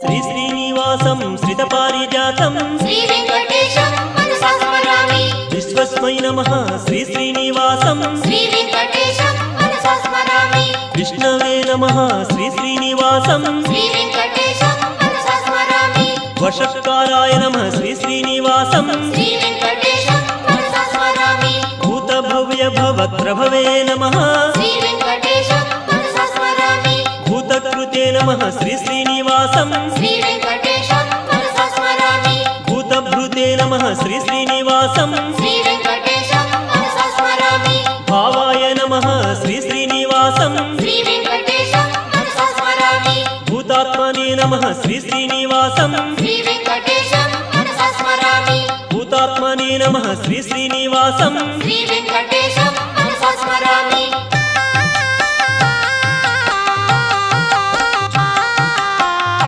श्री श्रीनिवासं श्रितपारिजातं श्री वेंकटेशं मनसा स्मरामि। विश्वस्मै नमः श्री श्रीनिवासं श्री वेंकटेशं मनसा स्मरामि। विष्णवे नमः श्री श्रीनिवासं श्री वेंकटेशं मनसा स्मरामि। वषट्काराय नमः श्री श्रीनिवासं श्री वेंकटेशं मनसा स्मरामि। भूतभव्य भवत्प्रभवे नमः श्री वेंकटेशं मनसा स्मरामि। भूतकृते नमः श्री श्रीनिवासं श्री वेंकटेशं मनसा स्मरामि। भूतभृते नमः श्री श्रीनिवासं श्री वेंकटेशं मनसा स्मरामि। भावाय नमः श्री श्रीनिवासं श्री वेंकटेशं मनसा स्मरामि। भूतात्मने नमः श्री श्रीनिवासं श्री वेंकटेशं मनसा स्मरामि। भूतात्मने नमः श्री श्रीनिवासं श्री वेंकटेशं मनसा स्मरामि।